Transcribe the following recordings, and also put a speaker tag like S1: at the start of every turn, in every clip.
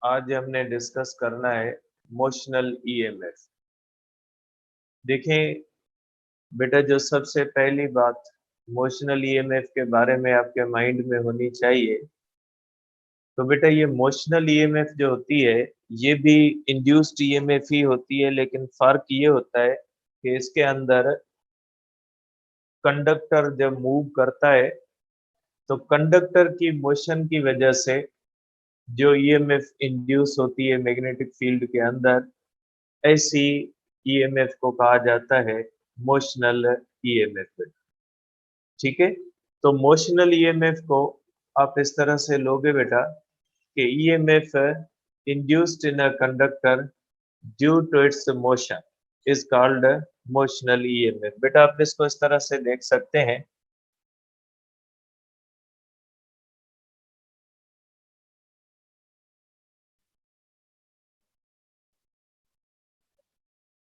S1: आज हमने डिस्कस करना है मोशनल ईएमएफ। देखें बेटा, जो सबसे पहली बात मोशनल ईएमएफ के बारे में आपके माइंड में होनी चाहिए, तो बेटा ये मोशनल ईएमएफ जो होती है ये भी इंड्यूस्ड ईएमएफ ही होती है, लेकिन फर्क ये होता है कि इसके अंदर कंडक्टर जब मूव करता है तो कंडक्टर की मोशन की वजह से जो ईएमएफ इंड्यूस होती है मैग्नेटिक फील्ड के अंदर, ऐसी ईएमएफ को कहा जाता है मोशनल ईएमएफ। ठीक है, तो मोशनल ईएमएफ को आप इस तरह से लोगे बेटा कि EMF induced in a conductor due to its motion is called motional EMF. बेटा आप इसको इस तरह से देख सकते हैं,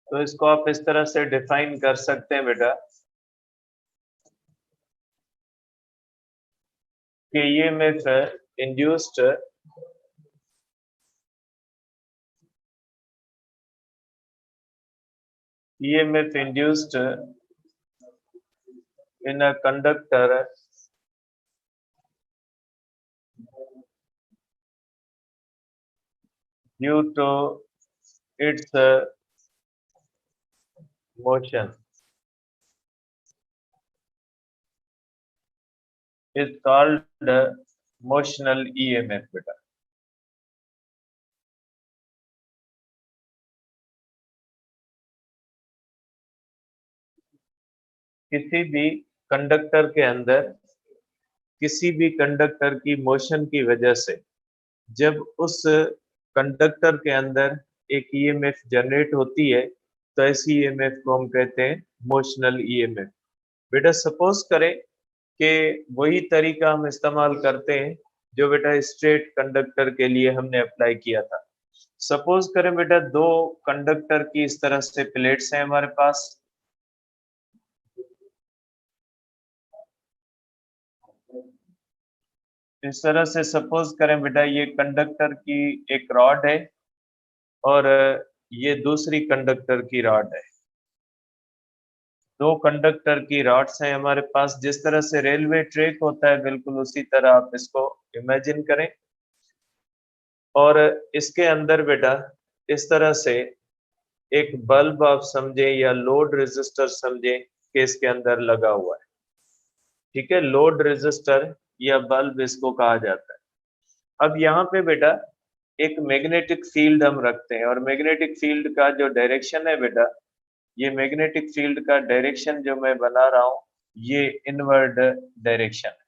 S1: तो इसको आप इस तरह से डिफाइन कर सकते हैं बेटा कि EMF induced EMF induced in a conductor due to its motion is called motional EMF बेटा। किसी भी कंडक्टर के अंदर किसी भी कंडक्टर की मोशन की वजह से जब उस कंडक्टर के अंदर एक ईएमएफ जनरेट होती है, तो ऐसी ईएमएफ को हम कहते हैं मोशनल ईएमएफ। बेटा सपोज करें कि वही तरीका हम इस्तेमाल करते हैं जो बेटा स्ट्रेट कंडक्टर के लिए हमने अप्लाई किया था। सपोज करें बेटा दो कंडक्टर की इस तरह से प्लेट्स हैं हमारे पास, इस तरह से सपोज करें बेटा ये कंडक्टर की एक रॉड है और ये दूसरी कंडक्टर की रॉड है। दो कंडक्टर की रॉड्स हैं हमारे पास, जिस तरह से रेलवे ट्रैक होता है बिल्कुल उसी तरह आप इसको इमेजिन करें। और इसके अंदर बेटा इस तरह से एक बल्ब आप समझे या लोड रेजिस्टर समझे कि इसके अंदर लगा हुआ है। ठीक है, लोड रेजिस्टर या बल्ब इसको कहा जाता है। अब यहाँ पे बेटा एक मैग्नेटिक फील्ड हम रखते हैं और मैग्नेटिक फील्ड का जो डायरेक्शन है बेटा, ये मैग्नेटिक फील्ड का डायरेक्शन जो मैं बना रहा हूँ ये इनवर्ड डायरेक्शन है।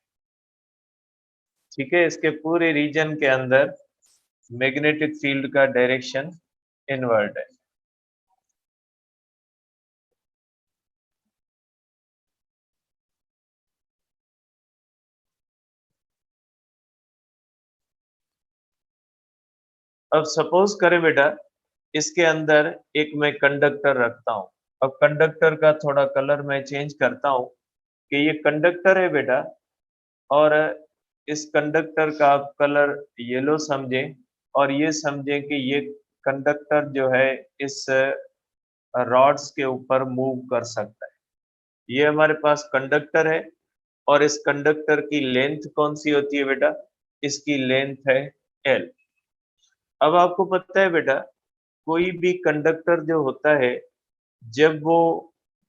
S1: ठीक है, इसके पूरे रीजन के अंदर मैग्नेटिक फील्ड का डायरेक्शन इनवर्ड है। अब सपोज करें बेटा इसके अंदर एक मैं कंडक्टर रखता हूँ। अब कंडक्टर का थोड़ा कलर मैं चेंज करता हूँ कि ये कंडक्टर है बेटा, और इस कंडक्टर का आप कलर येलो समझें और ये समझें कि ये कंडक्टर जो है इस रॉड्स के ऊपर मूव कर सकता है। ये हमारे पास कंडक्टर है और इस कंडक्टर की लेंथ कौन सी होती है बेटा, इसकी लेंथ है L। अब आपको पता है बेटा कोई भी कंडक्टर जो होता है जब वो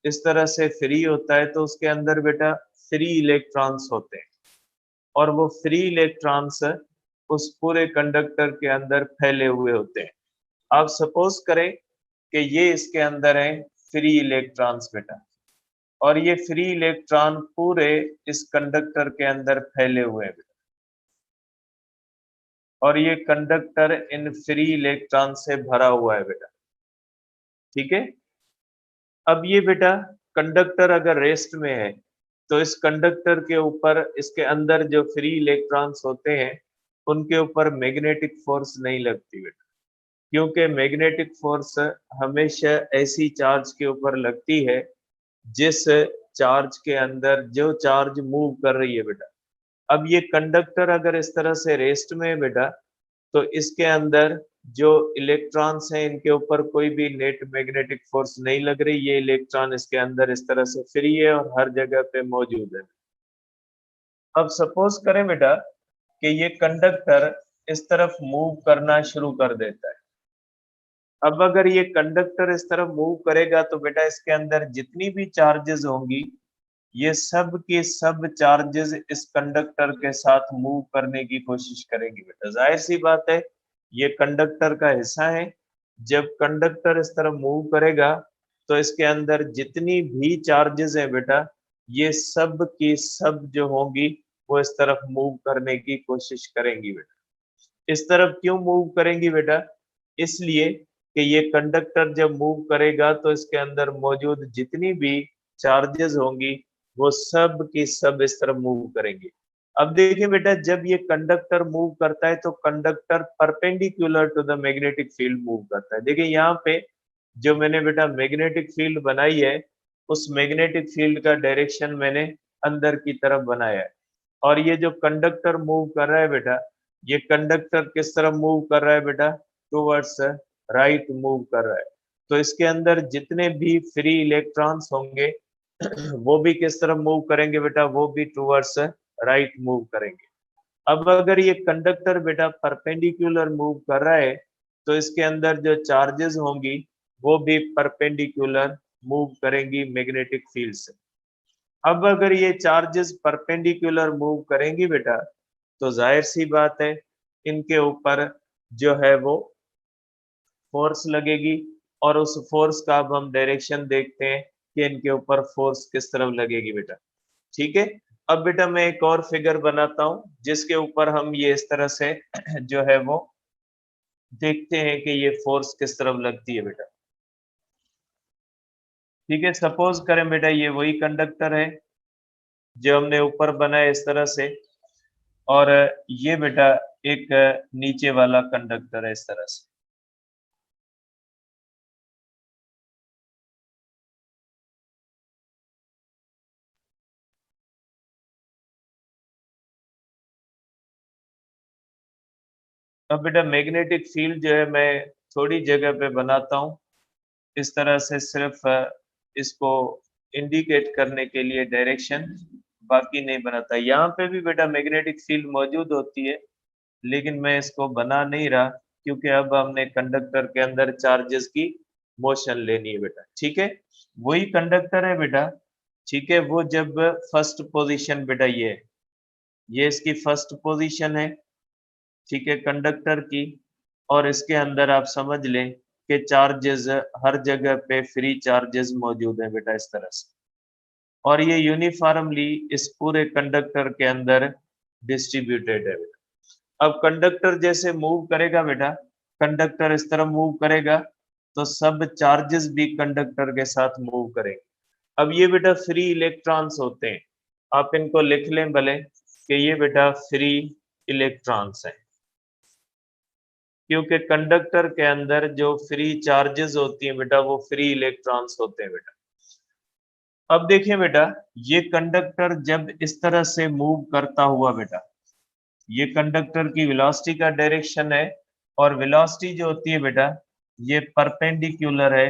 S1: इस तरह से फ्री होता है तो उसके अंदर बेटा फ्री इलेक्ट्रॉन्स होते हैं और वो फ्री इलेक्ट्रॉन्स उस पूरे कंडक्टर के अंदर फैले हुए होते हैं। आप सपोज करें कि ये इसके अंदर है फ्री इलेक्ट्रॉन्स बेटा, और ये फ्री इलेक्ट्रॉन पूरे इस कंडक्टर के अंदर फैले हुए हैं बेटा, और ये कंडक्टर इन फ्री इलेक्ट्रॉन से भरा हुआ है बेटा। ठीक है, अब ये बेटा कंडक्टर अगर रेस्ट में है तो इस कंडक्टर के ऊपर इसके अंदर जो फ्री इलेक्ट्रॉन्स होते हैं उनके ऊपर मैग्नेटिक फोर्स नहीं लगती बेटा, क्योंकि मैग्नेटिक फोर्स हमेशा ऐसी चार्ज के ऊपर लगती है जिस चार्ज के अंदर जो चार्ज मूव कर रही है बेटा। अब ये कंडक्टर अगर इस तरह से रेस्ट में है बेटा तो इसके अंदर जो इलेक्ट्रॉन्स हैं इनके ऊपर कोई भी नेट मैग्नेटिक फोर्स नहीं लग रही, ये इलेक्ट्रॉन इसके अंदर इस तरह से फ्री है और हर जगह पे मौजूद है। अब सपोज करें बेटा कि ये कंडक्टर इस तरफ मूव करना शुरू कर देता है। अब अगर ये कंडक्टर इस तरफ मूव करेगा तो बेटा इसके अंदर जितनी भी चार्जेस होंगी ये सब के सब चार्जेस इस कंडक्टर के साथ मूव करने की कोशिश करेंगी बेटा। जाहिर सी बात है ये कंडक्टर का हिस्सा है। जब कंडक्टर इस तरफ मूव करेगा तो इसके अंदर जितनी भी चार्जेस है बेटा ये सब की सब जो होंगी वो इस तरफ मूव करने की कोशिश करेंगी बेटा। इस तरफ क्यों मूव करेंगी बेटा? इसलिए कि ये कंडक्टर जब मूव करेगा तो इसके अंदर मौजूद जितनी भी चार्जेस होंगी वो सब की सब इस तरफ मूव करेंगी। अब देखिए बेटा जब ये कंडक्टर मूव करता है तो conductor perpendicular to the magnetic field move करता है। देखिए यहाँ पे जो मैंने बेटा मैग्नेटिक फील्ड बनाई है उस मैग्नेटिक फील्ड का डायरेक्शन मैंने अंदर की तरफ बनाया है। और ये जो कंडक्टर मूव कर रहा है बेटा ये कंडक्टर किस तरफ मूव कर रहा है बेटा? टुवर्ड्स राइट मूव कर रहा है। तो इसके अंदर जितने भी फ्री इलेक्ट्रॉन्स होंगे वो भी किस तरफ मूव करेंगे बेटा? वो भी टुवर्ड्स राइट मूव करेंगे। अब अगर ये कंडक्टर बेटा परपेंडिकुलर मूव कर रहा है तो इसके अंदर जो चार्जेस होंगी वो भी परपेंडिकुलर मूव करेंगी मैग्नेटिक फील्ड से। अब अगर ये चार्जेस परपेंडिकुलर मूव करेंगी बेटा तो जाहिर सी बात है इनके ऊपर जो है वो फोर्स लगेगी और उस फोर्स का अब हम डायरेक्शन देखते हैं कि इनके ऊपर फोर्स किस तरफ लगेगी बेटा। ठीक है। अब बेटा मैं एक और फिगर बनाता हूं जिसके ऊपर हम ये इस तरह से जो है वो देखते हैं कि ये फोर्स किस तरफ लगती है बेटा। ठीक है, सपोज करें बेटा ये वही कंडक्टर है जो हमने ऊपर बनाया इस तरह से और ये बेटा एक नीचे वाला कंडक्टर है इस तरह से। अब बेटा मैग्नेटिक फील्ड जो है मैं थोड़ी जगह पे बनाता हूँ इस तरह से सिर्फ इसको इंडिकेट करने के लिए डायरेक्शन, बाकी नहीं बनाता। यहाँ पे भी बेटा मैग्नेटिक फील्ड मौजूद होती है लेकिन मैं इसको बना नहीं रहा क्योंकि अब हमने कंडक्टर के अंदर चार्जेस की मोशन लेनी है बेटा। ठीक है, वही कंडक्टर है बेटा। ठीक है, वो जब फर्स्ट पोजीशन बेटा ये इसकी फर्स्ट पोजीशन है। ठीक है, कंडक्टर की। और इसके अंदर आप समझ लें कि चार्जेस हर जगह पे फ्री चार्जेस मौजूद है बेटा इस तरह से। और ये यूनिफॉर्मली इस पूरे कंडक्टर के अंदर डिस्ट्रीब्यूटेड है बेटा। अब कंडक्टर जैसे मूव करेगा बेटा, कंडक्टर इस तरह मूव करेगा तो सब चार्जेस भी कंडक्टर के साथ मूव करेंगे। अब ये बेटा फ्री इलेक्ट्रॉन्स होते हैं, आप इनको लिख लें भले कि ये बेटा फ्री इलेक्ट्रॉन्स हैं क्योंकि कंडक्टर के अंदर जो फ्री चार्जेस होती हैं बेटा वो फ्री इलेक्ट्रॉन्स होते हैं बेटा। अब देखिए बेटा ये कंडक्टर जब इस तरह से मूव करता हुआ बेटा, ये कंडक्टर की वेलोसिटी का डायरेक्शन है और वेलोसिटी जो होती है बेटा ये परपेंडिकुलर है।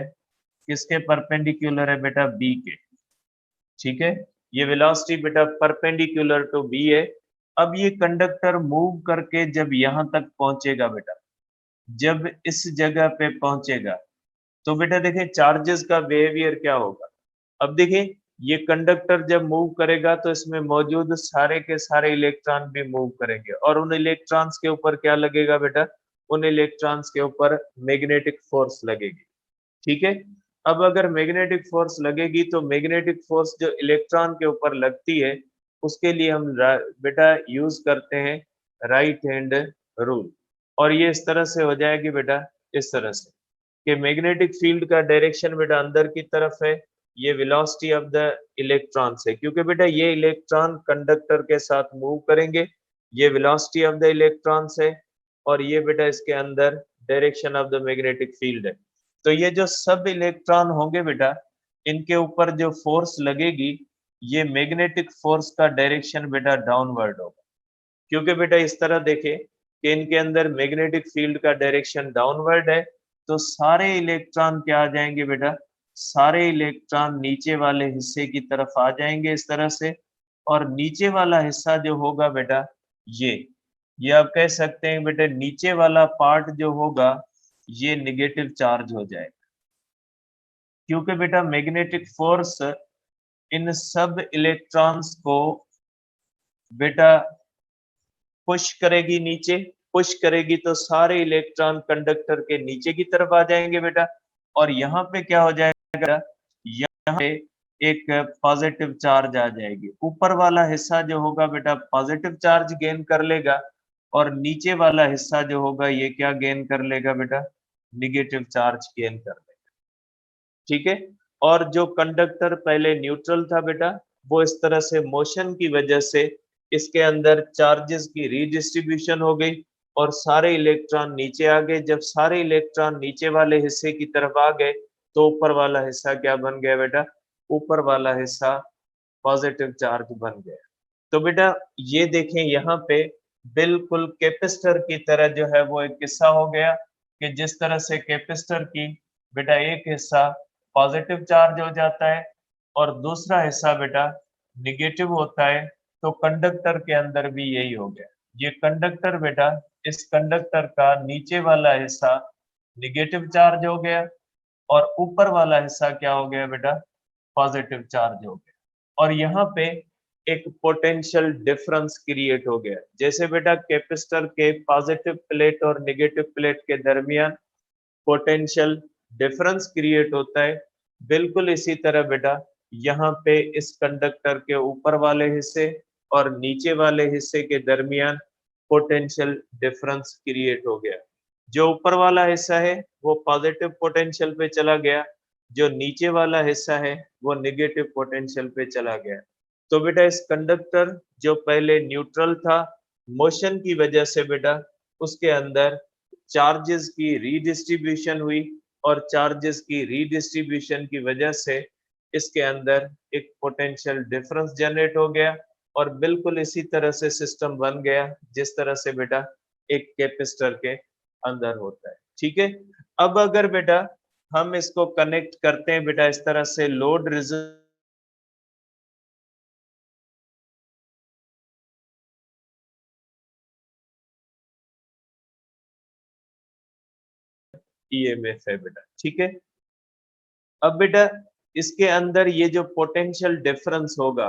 S1: किसके परपेंडिकुलर है बेटा? बी के। ठीक है, ये वेलोसिटी बेटा परपेंडिकुलर टू बी है। अब ये कंडक्टर मूव करके जब यहाँ तक पहुंचेगा बेटा, जब इस जगह पे पहुंचेगा तो बेटा देखिए चार्जेस का बिहेवियर क्या होगा। अब देखिए ये कंडक्टर जब मूव करेगा तो इसमें मौजूद सारे के सारे इलेक्ट्रॉन भी मूव करेंगे और उन इलेक्ट्रॉन्स के ऊपर क्या लगेगा बेटा? उन इलेक्ट्रॉन्स के ऊपर मैग्नेटिक फोर्स लगेगी। ठीक है, अब अगर मैग्नेटिक फोर्स लगेगी तो मैग्नेटिक फोर्स जो इलेक्ट्रॉन के ऊपर लगती है उसके लिए हम बेटा यूज करते हैं राइट हैंड रूल। और ये इस तरह से हो जाएगी बेटा, इस तरह से कि मैग्नेटिक फील्ड का डायरेक्शन बेटा अंदर की तरफ है, ये वेलोसिटी ऑफ द इलेक्ट्रॉन्स है क्योंकि बेटा ये इलेक्ट्रॉन कंडक्टर के साथ मूव करेंगे, ये वेलोसिटी ऑफ द इलेक्ट्रॉन्स है और ये बेटा इसके अंदर direction of the magnetic field है। तो ये जो सब इलेक्ट्रॉन होंगे बेटा इनके ऊपर जो फोर्स लगेगी ये मैग्नेटिक फोर्स का डायरेक्शन बेटा डाउनवर्ड होगा क्योंकि बेटा इस तरह देखे कि इनके अंदर मैग्नेटिक फील्ड का डायरेक्शन डाउनवर्ड है, तो सारे इलेक्ट्रॉन क्या आ जाएंगे बेटा, सारे इलेक्ट्रॉन नीचे वाले हिस्से की तरफ आ जाएंगे इस तरह से, और नीचे वाला हिस्सा जो होगा बेटा, ये आप कह सकते हैं बेटा नीचे वाला पार्ट जो होगा ये निगेटिव चार्ज हो जाएगा, क्योंकि बेटा मैग्नेटिक फोर्स इन सब इलेक्ट्रॉन्स को बेटा पुश करेगी नीचे, पुश करेगी तो सारे इलेक्ट्रॉन कंडक्टर के नीचे की तरफ आ जाएंगे बेटा, और यहाँ पे क्या हो जाएगा, यहाँ पे एक पॉजिटिव चार्ज आ जाएगी, ऊपर वाला हिस्सा जो होगा बेटा पॉजिटिव चार्ज गेन कर लेगा, और नीचे वाला हिस्सा जो होगा ये क्या गेन कर लेगा बेटा, निगेटिव चार्ज गेन कर लेगा। ठीक है, और जो कंडक्टर पहले न्यूट्रल था बेटा, वो इस तरह से मोशन की वजह से इसके अंदर चार्जेस की रीडिस्ट्रीब्यूशन हो गई और सारे इलेक्ट्रॉन नीचे आ गए। जब सारे इलेक्ट्रॉन नीचे वाले हिस्से की तरफ आ गए तो ऊपर वाला हिस्सा क्या बन गया बेटा, ऊपर वाला हिस्सा पॉजिटिव चार्ज बन गया। तो बेटा ये देखें यहाँ पे बिल्कुल कैपेसिटर की तरह जो है वो एक किस्सा हो गया कि जिस तरह से कैपेसिटर की बेटा एक हिस्सा पॉजिटिव चार्ज हो जाता है और दूसरा हिस्सा बेटा निगेटिव होता है, तो कंडक्टर के अंदर भी यही हो गया। ये कंडक्टर बेटा, इस कंडक्टर का नीचे वाला हिस्सा निगेटिव चार्ज हो गया और ऊपर वाला हिस्सा क्या हो गया बेटा, पॉजिटिव चार्ज हो गया। और यहाँ पे एक पोटेंशियल डिफरेंस क्रिएट हो गया। जैसे बेटा कैपेसिटर के पॉजिटिव प्लेट और नेगेटिव प्लेट के दरमियान पोटेंशियल डिफरेंस क्रिएट होता है, बिल्कुल इसी तरह बेटा यहाँ पे इस कंडक्टर के ऊपर वाले हिस्से और नीचे वाले हिस्से के दरमियान पोटेंशियल डिफरेंस क्रिएट हो गया। जो ऊपर वाला हिस्सा है वो पॉजिटिव पोटेंशियल पे चला गया, जो नीचे वाला हिस्सा है वो नेगेटिव पोटेंशियल पे चला गया। तो बेटा इस कंडक्टर जो पहले न्यूट्रल था, मोशन की वजह से बेटा उसके अंदर चार्जेस की रीडिस्ट्रीब्यूशन हुई और चार्जेस की रीडिस्ट्रीब्यूशन की वजह से इसके अंदर एक पोटेंशियल डिफरेंस जनरेट हो गया और बिल्कुल इसी तरह से सिस्टम बन गया जिस तरह से बेटा एक कैपेसिटर के अंदर होता है। ठीक है, अब अगर बेटा हम इसको कनेक्ट करते हैं बेटा इस तरह से लोड रेजिस्टेंस ईएमएफ है बेटा। ठीक है, अब बेटा इसके अंदर ये जो पोटेंशियल डिफरेंस होगा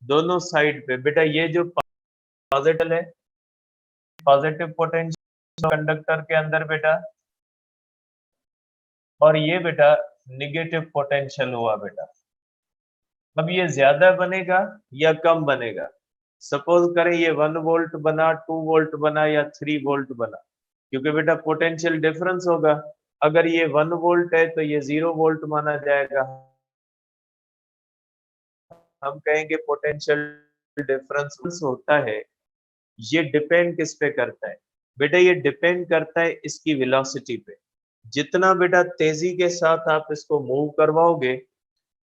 S1: दोनों साइड पे बेटा, ये जो पॉजिटिव है, पॉजिटिव पोटेंशियल कंडक्टर के अंदर बेटा, और ये बेटा निगेटिव पोटेंशियल हुआ बेटा। अब ये ज्यादा बनेगा या कम बनेगा, सपोज करें ये 1 वोल्ट बना, 2 वोल्ट बना या 3 वोल्ट बना, क्योंकि बेटा पोटेंशियल डिफरेंस होगा। अगर ये 1 वोल्ट है तो ये 0 वोल्ट माना जाएगा, हम कहेंगे पोटेंशियल डिफरेंस होता है। ये डिपेंड किस पे करता है बेटा, ये डिपेंड करता है इसकी वेलोसिटी पे। जितना बेटा तेजी के साथ आप इसको मूव करवाओगे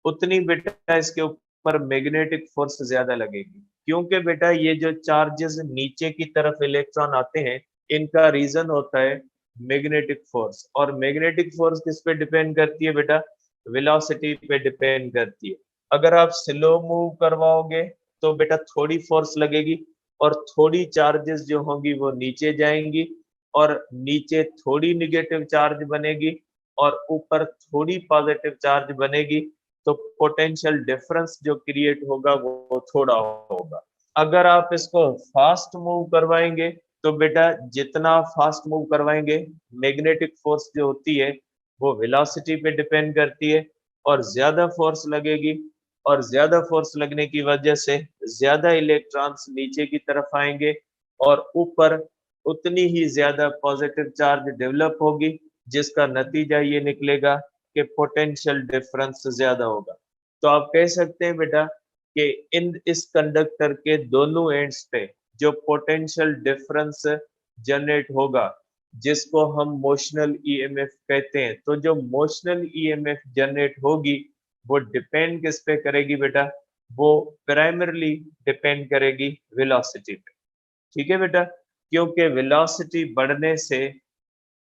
S1: उतनी बेटा इसके ऊपर मैग्नेटिक फोर्स ज्यादा लगेगी, क्योंकि बेटा ये जो चार्जेस नीचे की तरफ इलेक्ट्रॉन आते हैं इनका रीजन होता है मैग्नेटिक फोर्स, और मैग्नेटिक फोर्स किस पे डिपेंड करती है बेटा, वेलोसिटी पे डिपेंड करती है। अगर आप स्लो मूव करवाओगे तो बेटा थोड़ी फोर्स लगेगी और थोड़ी चार्जेस जो होंगी वो नीचे जाएंगी और नीचे थोड़ी निगेटिव चार्ज बनेगी और ऊपर थोड़ी पॉजिटिव चार्ज बनेगी, तो पोटेंशियल डिफरेंस जो क्रिएट होगा वो थोड़ा होगा। अगर आप इसको फास्ट मूव करवाएंगे तो बेटा जितना फास्ट मूव करवाएंगे मैग्नेटिक फोर्स जो होती है वो वेलोसिटी पे डिपेंड करती है और ज्यादा फोर्स लगेगी, और ज्यादा फोर्स लगने की वजह से ज्यादा इलेक्ट्रॉन्स नीचे की तरफ आएंगे और ऊपर उतनी ही ज्यादा पॉजिटिव चार्ज डेवलप होगी, जिसका नतीजा ये निकलेगा कि पोटेंशियल डिफरेंस ज्यादा होगा। तो आप कह सकते हैं बेटा कि इन इस कंडक्टर के दोनों एंड्स पे जो पोटेंशियल डिफरेंस जनरेट होगा जिसको हम मोशनल ईएमएफ कहते हैं, तो जो मोशनल ईएमएफ जनरेट होगी वो डिपेंड किस पे करेगी बेटा, वो प्राइमरली डिपेंड करेगी वेलोसिटी पे। ठीक है बेटा, क्योंकि वेलोसिटी बढ़ने से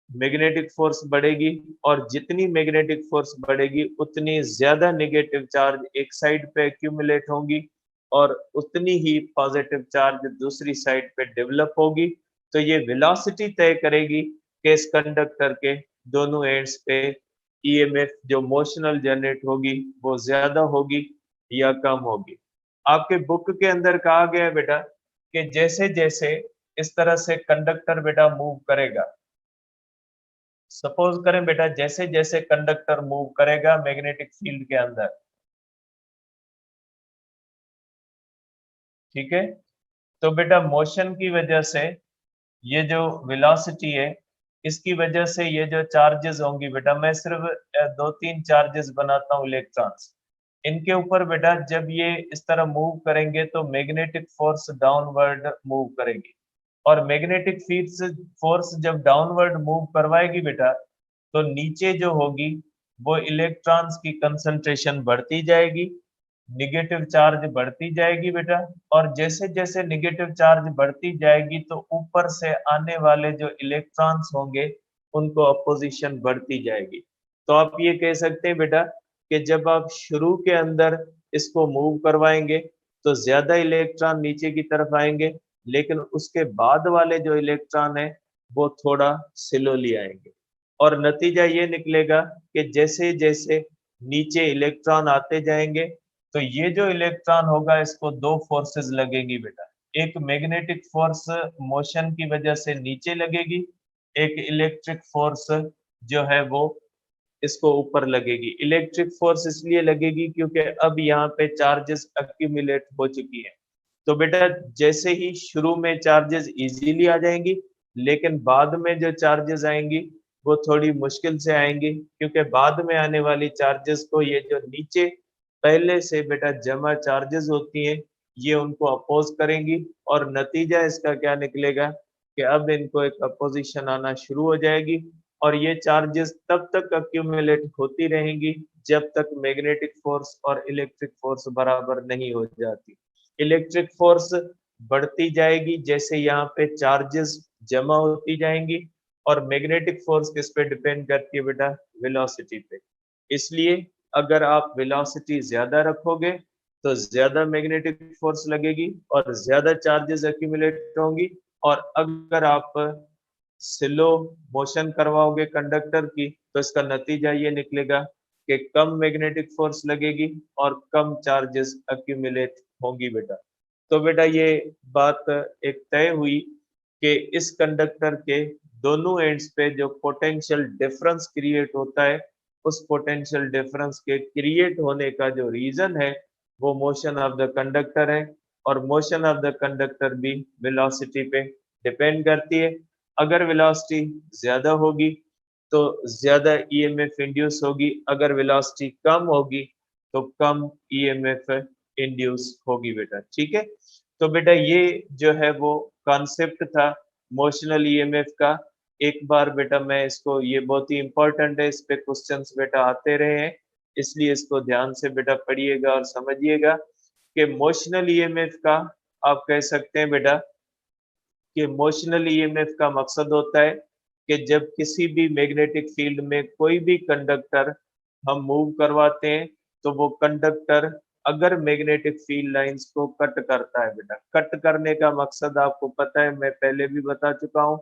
S1: मैग्नेटिक फोर्स बढ़ेगी और जितनी मैग्नेटिक फोर्स बढ़ेगी उतनी ज्यादा नेगेटिव चार्ज एक साइड पे एक्यूमुलेट होंगी और उतनी ही पॉजिटिव चार्ज दूसरी साइड पे डेवलप होगी। तो ये वेलोसिटी तय करेगी कि इस कंडक्टर के दोनों एंड्स पे ईएमएफ जो मोशनल जनरेट होगी वो ज्यादा होगी या कम होगी। आपके बुक के अंदर कहा गया है बेटा कि जैसे जैसे इस तरह से कंडक्टर बेटा मूव करेगा, सपोज करें बेटा जैसे जैसे कंडक्टर मूव करेगा मैग्नेटिक फील्ड के अंदर, ठीक है, तो बेटा मोशन की वजह से ये जो वेलोसिटी है इसकी वजह से ये जो चार्जेस होंगी बेटा, मैं सिर्फ दो तीन चार्जेस बनाता हूँ इलेक्ट्रॉन्स, इनके ऊपर बेटा जब ये इस तरह मूव करेंगे तो मैग्नेटिक फोर्स डाउनवर्ड मूव करेगी और मैग्नेटिक फील्ड फोर्स जब डाउनवर्ड मूव करवाएगी बेटा तो नीचे जो होगी वो इलेक्ट्रॉन्स की कंसंट्रेशन बढ़ती जाएगी, निगेटिव चार्ज बढ़ती जाएगी बेटा, और जैसे जैसे निगेटिव चार्ज बढ़ती जाएगी तो ऊपर से आने वाले जो इलेक्ट्रॉन्स होंगे उनको अपोजिशन बढ़ती जाएगी। तो आप ये कह सकते हैं बेटा कि जब आप शुरू के अंदर इसको मूव करवाएंगे तो ज्यादा इलेक्ट्रॉन नीचे की तरफ आएंगे, लेकिन उसके बाद वाले जो इलेक्ट्रॉन है वो थोड़ा स्लोली आएंगे और नतीजा ये निकलेगा कि जैसे जैसे नीचे इलेक्ट्रॉन आते जाएंगे तो ये जो इलेक्ट्रॉन होगा इसको दो फोर्सेस लगेंगी बेटा, एक मैग्नेटिक फोर्स मोशन की वजह से नीचे लगेगी, एक इलेक्ट्रिक फोर्स जो है वो इसको ऊपर लगेगी। इलेक्ट्रिक फोर्स इसलिए लगेगी क्योंकि अब यहाँ पे चार्जेस अक्यूमुलेट हो चुकी है। तो बेटा जैसे ही शुरू में चार्जेस इजीली आ जाएंगी, लेकिन बाद में जो चार्जेस आएंगी वो थोड़ी मुश्किल से आएंगी, क्योंकि बाद में आने वाली चार्जेस को ये जो नीचे पहले से बेटा जमा चार्जेस होती हैं ये उनको अपोज करेंगी और नतीजा इसका क्या निकलेगा कि अब इनको एक अपोजिशन आना शुरू हो जाएगी और ये चार्जेस तब तक अक्यूमुलेट होती रहेंगी जब तक मैग्नेटिक फोर्स और इलेक्ट्रिक फोर्स बराबर नहीं हो जाती। इलेक्ट्रिक फोर्स बढ़ती जाएगी जैसे यहाँ पे चार्जेस जमा होती जाएंगी और मैग्नेटिक फोर्स किस पे डिपेंड करती है बेटा, वेलोसिटी पे। इसलिए अगर आप वेलोसिटी ज्यादा रखोगे तो ज्यादा मैग्नेटिक फोर्स लगेगी और ज्यादा चार्जेस एक्यूमुलेट होंगी, और अगर आप स्लो मोशन करवाओगे कंडक्टर की तो इसका नतीजा ये निकलेगा कि कम मैग्नेटिक फोर्स लगेगी और कम चार्जेस अक्यूमुलेट होंगी बेटा। तो बेटा ये बात एक तय हुई कि इस कंडक्टर के दोनों एंड्स पे जो पोटेंशियल डिफरेंस क्रिएट होता है उस पोटेंशियल डिफरेंस के क्रिएट होने का जो रीजन है वो मोशन ऑफ द कंडक्टर है, और मोशन ऑफ द कंडक्टर भी वेलोसिटी पे डिपेंड करती है। अगर वेलोसिटी ज्यादा होगी तो ज्यादा ईएमएफ इंड्यूस होगी, अगर वेलोसिटी कम होगी तो कम ईएमएफ इंड्यूस होगी बेटा, ठीक है। तो बेटा ये जो है वो कॉन्सेप्ट था मोशनल ईएमएफ का। एक बार बेटा मैं इसको, ये बहुत ही इंपॉर्टेंट है, इस पे क्वेश्चंस बेटा आते रहे हैं, इसलिए इसको ध्यान से बेटा पढ़िएगा और समझिएगा कि मोशनल ईएमएफ का आप कह सकते हैं बेटा कि मोशनल ईएमएफ का मकसद होता है कि जब किसी भी मैग्नेटिक फील्ड में कोई भी कंडक्टर हम मूव करवाते हैं तो वो कंडक्टर अगर मैग्नेटिक फील्ड लाइंस को कट करता है बेटा, कट करने का मकसद आपको पता है, मैं पहले भी बता चुका हूं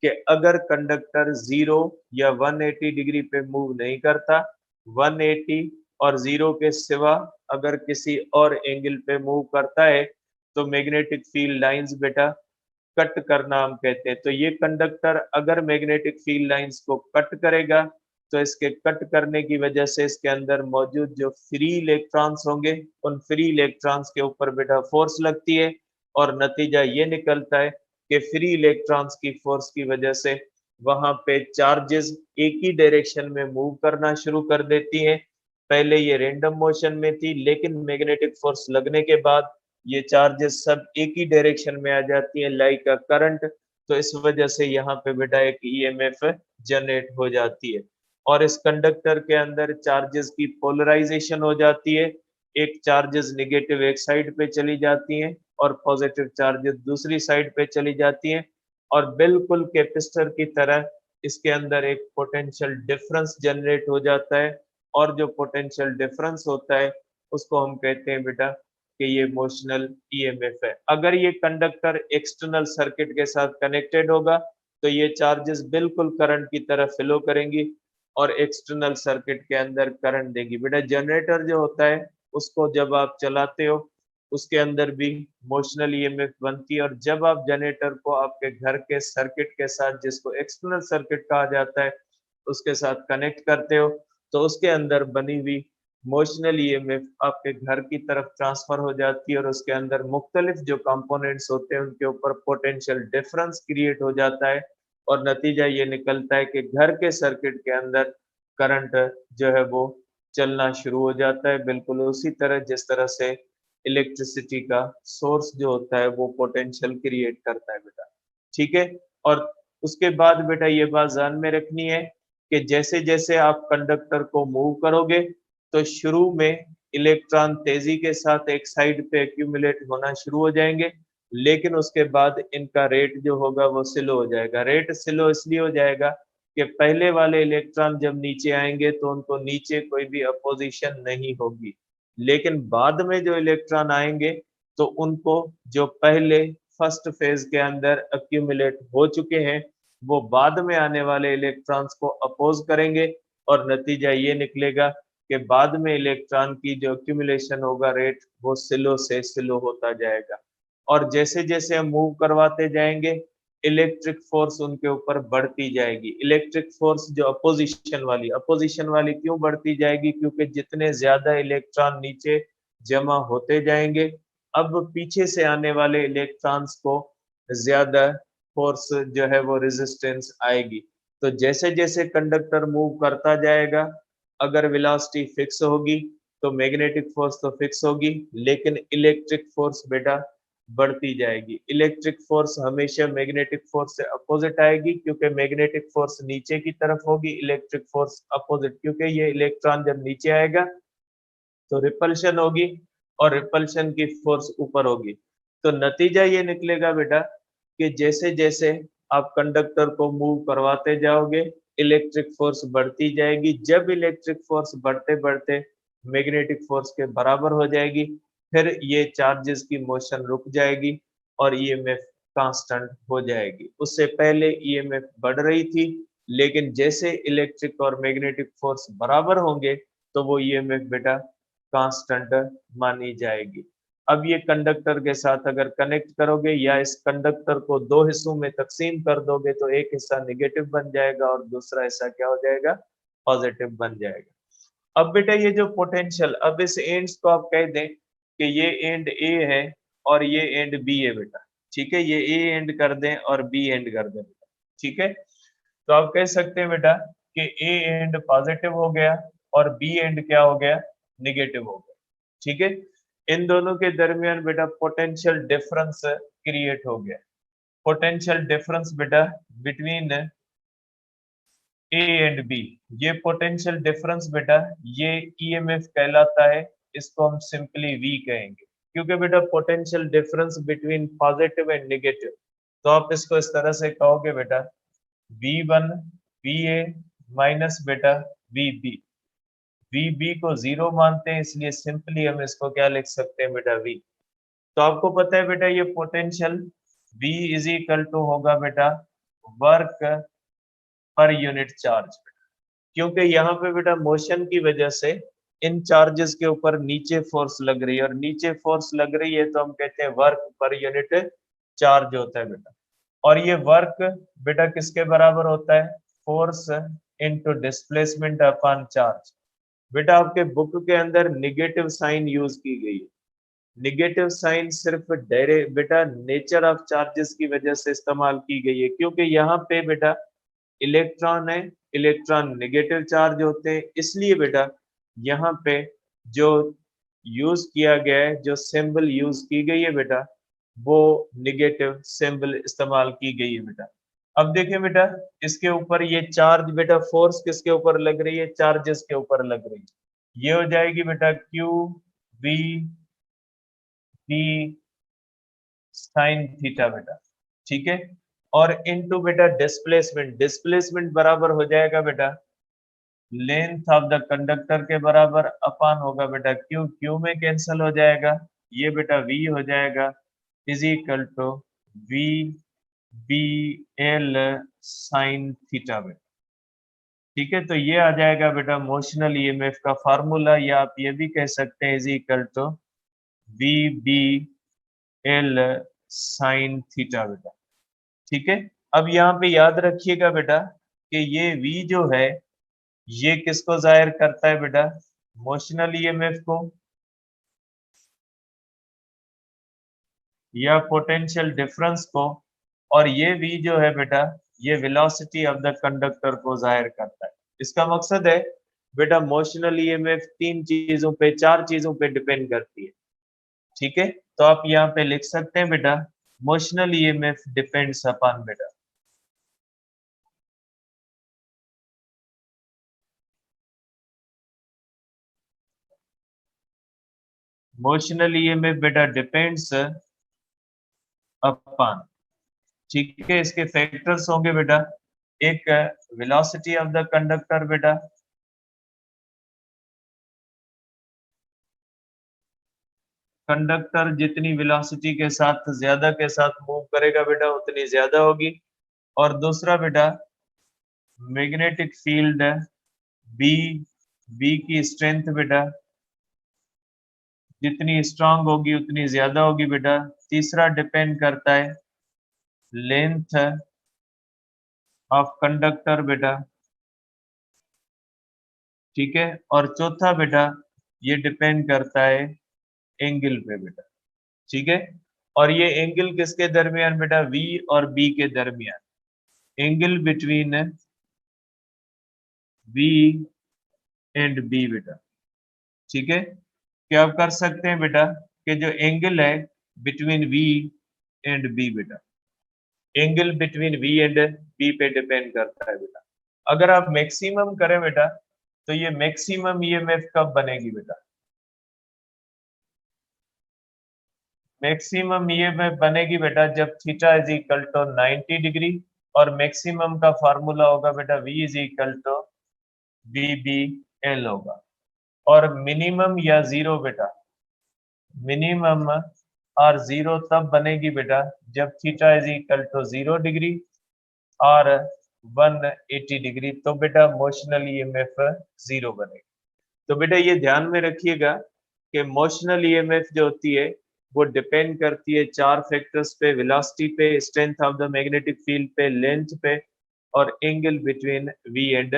S1: कि अगर कंडक्टर 0 या 180 डिग्री पे मूव नहीं करता, 180 और 0 के सिवा अगर किसी और एंगल पे मूव करता है तो मैग्नेटिक फील्ड लाइंस बेटा कट करना हम कहते हैं। तो ये कंडक्टर अगर मैग्नेटिक फील्ड लाइंस को कट करेगा तो इसके कट करने की वजह से इसके अंदर मौजूद जो फ्री इलेक्ट्रॉन्स होंगे उन फ्री इलेक्ट्रॉन्स के ऊपर बेटा फोर्स लगती है और नतीजा ये निकलता है कि फ्री इलेक्ट्रॉन्स की फोर्स की वजह से वहां पे चार्जेस एक ही डायरेक्शन में मूव करना शुरू कर देती हैं। पहले ये रैंडम मोशन में थी, लेकिन मैग्नेटिक फोर्स लगने के बाद ये चार्जेस सब एक ही डायरेक्शन में आ जाती है लाइक अ करंट। तो इस वजह से यहाँ पे बेटा एक ईएमएफ जनरेट हो जाती है और इस कंडक्टर के अंदर चार्जेस की पोलराइजेशन हो जाती है, एक चार्जेस नेगेटिव एक साइड पे चली जाती हैं और पॉजिटिव चार्जेस दूसरी साइड पे चली जाती हैं। और बिल्कुल कैपेसिटर की तरह इसके अंदर एक पोटेंशियल डिफरेंस जनरेट हो जाता है, और जो पोटेंशियल डिफरेंस होता है उसको हम कहते हैं बेटा कि ये मोशनल ईएमएफ है। अगर ये कंडक्टर एक्सटर्नल सर्किट के साथ कनेक्टेड होगा तो ये चार्जेस बिल्कुल करंट की तरह फ्लो करेंगी और एक्सटर्नल सर्किट के अंदर करंट देगी। बेटा जनरेटर जो होता है उसको जब आप चलाते हो उसके अंदर भी मोशनल ईएमएफ बनती है, और जब आप जनरेटर को आपके घर के सर्किट के साथ, जिसको एक्सटर्नल सर्किट कहा जाता है, उसके साथ कनेक्ट करते हो तो उसके अंदर बनी हुई मोशनल ईएमएफ आपके घर की तरफ ट्रांसफर हो जाती है, और उसके अंदर मुख्तलिफ जो कंपोनेंट्स होते हैं उनके ऊपर पोटेंशियल डिफरेंस क्रिएट हो जाता है, और नतीजा ये निकलता है कि घर के सर्किट के अंदर करंट जो है वो चलना शुरू हो जाता है, बिल्कुल उसी तरह जिस तरह से इलेक्ट्रिसिटी का सोर्स जो होता है वो पोटेंशियल क्रिएट करता है बेटा। ठीक है। और उसके बाद बेटा ये बात ध्यान में रखनी है कि जैसे जैसे आप कंडक्टर को मूव करोगे तो शुरू में इलेक्ट्रॉन तेजी के साथ एक साइड पे एक्यूमुलेट होना शुरू हो जाएंगे, लेकिन उसके बाद इनका रेट जो होगा वो स्लो हो जाएगा। रेट स्लो इसलिए हो जाएगा कि पहले वाले इलेक्ट्रॉन जब नीचे आएंगे तो उनको नीचे कोई भी अपोजिशन नहीं होगी, लेकिन बाद में जो इलेक्ट्रॉन आएंगे तो उनको जो पहले फर्स्ट फेज के अंदर अक्यूमुलेट हो चुके हैं वो बाद में आने वाले इलेक्ट्रॉन्स को अपोज करेंगे, और नतीजा ये निकलेगा कि बाद में इलेक्ट्रॉन की जो अक्यूमुलेशन होगा रेट वो स्लो से स्लो होता जाएगा, और जैसे जैसे हम मूव करवाते जाएंगे इलेक्ट्रिक फोर्स उनके ऊपर बढ़ती जाएगी। इलेक्ट्रिक फोर्स जो अपोजिशन वाली क्यों बढ़ती जाएगी? क्योंकि जितने ज्यादा इलेक्ट्रॉन नीचे जमा होते जाएंगे, अब पीछे से आने वाले इलेक्ट्रॉन्स को ज्यादा फोर्स जो है वो रेजिस्टेंस आएगी। तो जैसे जैसे कंडक्टर मूव करता जाएगा, अगर वेलोसिटी फिक्स होगी तो मैग्नेटिक फोर्स तो फिक्स होगी, लेकिन इलेक्ट्रिक फोर्स बेटा बढ़ती जाएगी। इलेक्ट्रिक फोर्स हमेशा मैग्नेटिक फोर्स से अपोजिट आएगी, क्योंकि मैग्नेटिक फोर्स नीचे की तरफ होगी, इलेक्ट्रिक फोर्स अपोजिट, क्योंकि ये इलेक्ट्रॉन जब नीचे आएगा तो रिपल्शन होगी और रिपल्शन की फोर्स ऊपर होगी। तो नतीजा ये निकलेगा बेटा कि जैसे जैसे आप कंडक्टर को मूव करवाते जाओगे इलेक्ट्रिक फोर्स बढ़ती जाएगी। जब इलेक्ट्रिक फोर्स बढ़ते बढ़ते मैग्नेटिक फोर्स के बराबर हो जाएगी, फिर ये चार्जेस की मोशन रुक जाएगी और ईएमएफ कांस्टेंट हो जाएगी। उससे पहले ईएमएफ बढ़ रही थी, लेकिन जैसे इलेक्ट्रिक और मैग्नेटिक फोर्स बराबर होंगे तो वो ईएमएफ बेटा कांस्टेंट मानी जाएगी। अब ये कंडक्टर के साथ अगर कनेक्ट करोगे या इस कंडक्टर को दो हिस्सों में तकसीम कर दोगे तो एक हिस्सा नेगेटिव बन जाएगा और दूसरा हिस्सा क्या हो जाएगा? पॉजिटिव बन जाएगा। अब बेटा ये जो पोटेंशियल, अब इस एंड्स को आप कह दें कि ये एंड ए है और ये एंड बी है बेटा। ठीक है, ये ए एंड कर दें और बी एंड कर दें बेटा। ठीक है, तो आप कह सकते हैं बेटा कि ए एंड पॉजिटिव हो गया और बी एंड क्या हो गया? निगेटिव हो गया। ठीक है, इन दोनों के दरमियान बेटा पोटेंशियल डिफरेंस क्रिएट हो गया। पोटेंशियल डिफरेंस बेटा बिटवीन ए एंड बी, ये पोटेंशियल डिफरेंस बेटा ये ईएमएफ कहलाता है। इसको हम सिंपली वी कहेंगे, क्योंकि बेटा potential difference between positive and negative, तो आप इसको इस तरह से कहोगे बेटा V1 VA माइनस बेटा VB। VB को जीरो मानते हैं, इसलिए सिंपली हम इसको क्या लिख सकते हैं बेटा V। तो आपको पता है बेटा ये potential V is equal to होगा बेटा वर्क पर यूनिट चार्ज, क्योंकि यहाँ पे बेटा मोशन की वजह से इन चार्जेस के ऊपर नीचे फोर्स लग रही है, और नीचे फोर्स लग रही है तो हम कहते हैं वर्क पर यूनिट चार्ज होता है बेटा। और ये वर्क बेटा किसके बराबर होता है? Force into displacement upon charge. बेटा आपके बुक के अंदर निगेटिव साइन यूज की गई है। निगेटिव साइन सिर्फ डायरेक्ट बेटा नेचर ऑफ चार्जेस की वजह से इस्तेमाल की गई है, क्योंकि यहाँ पे बेटा इलेक्ट्रॉन है, इलेक्ट्रॉन नेगेटिव चार्ज होते हैं, इसलिए बेटा यहाँ पे जो यूज किया गया है, जो सिंबल यूज की गई है बेटा वो नेगेटिव सिंबल इस्तेमाल की गई है बेटा। अब देखिए बेटा इसके ऊपर ये चार्ज बेटा फोर्स किसके ऊपर लग रही है? चार्जेस के ऊपर लग रही है। ये हो जाएगी बेटा Q V D sine theta बेटा। ठीक है, और इनटू बेटा डिस्प्लेसमेंट, डिस्प्लेसमेंट बराबर हो जाएगा बेटा लेंथ ऑफ द कंडक्टर के बराबर अपान होगा बेटा क्यू, क्यू में कैंसिल हो जाएगा, ये बेटा v हो जाएगा is equal to V B L sine theta बेटा। ठीक है, तो ये आ जाएगा बेटा मोशनल ईएमएफ का फार्मूला, या आप ये भी कह सकते हैं is equal to V B L sine theta बेटा। ठीक है, अब यहाँ पे याद रखिएगा बेटा कि ये v जो है ये किसको जाहिर करता है बेटा, मोशनल ईएमएफ को, या पोटेंशियल डिफरेंस को, और ये v जो है बेटा ये वेलोसिटी ऑफ द कंडक्टर को जाहिर करता है। इसका मकसद है बेटा मोशनल ईएमएफ तीन चीजों पे, चार चीजों पे डिपेंड करती है। ठीक है, तो आप यहाँ पे लिख सकते हैं बेटा मोशनल ईएमएफ डिपेंड्स अपॉन बेटा मोशनल ईएमएफ बेटा डिपेंड्स अपॉन। ठीक है, इसके फैक्टर्स होंगे बेटा, एक वेलोसिटी ऑफ द कंडक्टर बेटा, कंडक्टर जितनी वेलोसिटी के साथ ज्यादा के साथ मूव करेगा बेटा उतनी ज्यादा होगी, और दूसरा बेटा मैग्नेटिक फील्ड बी, बी की स्ट्रेंथ बेटा जितनी स्ट्रांग होगी उतनी ज्यादा होगी बेटा। तीसरा डिपेंड करता है लेंथ ऑफ कंडक्टर बेटा। ठीक है, और चौथा बेटा ये डिपेंड करता है एंगल पे बेटा। ठीक है, और ये एंगल किसके दरमियान बेटा, V और B के दरमियान, angle between V and B बेटा। ठीक है, क्या आप कर सकते हैं बेटा कि जो एंगल है बिटवीन V एंड B बेटा, angle between V and B पे डिपेंड करता है बेटा। अगर आप मैक्सिमम करें बेटा तो ये मैक्सिमम ईएमएफ कब बनेगी बेटा, मैक्सिमम ईएमएफ बनेगी बेटा जब theta is equal to 90 degree, और मैक्सिमम का फार्मूला होगा बेटा V is equal to V B L होगा, और मिनिमम या जीरो बेटा, मिनिमम और जीरो तब बनेगी बेटा जब theta is equal to 0 degree और 180 डिग्री, तो बेटा मोशनल ईएमएफ जीरो बनेगी। तो बेटा ये ध्यान में रखिएगा कि मोशनल ईएमएफ जो होती है वो डिपेंड करती है चार फैक्टर्स पे, वेलोसिटी पे, strength of the magnetic field पे, लेंथ पे, और angle between V and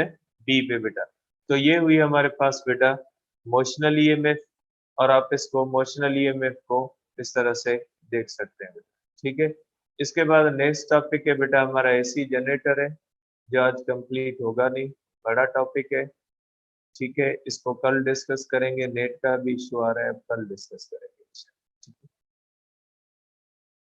S1: B पे बेटा। तो ये हुई हमारे पास बेटा मोशनल ईएमएफ, और आप इसको मोशनल ईएमएफ को इस तरह से देख सकते हैं बेटा। ठीक है, इसके बाद नेक्स्ट टॉपिक है बेटा हमारा एसी जनरेटर है, जो आज कंप्लीट होगा नहीं, बड़ा टॉपिक है। ठीक है, इसको कल डिस्कस करेंगे, नेट का भी इशू आ रहा है, कल डिस्कस करेंगे।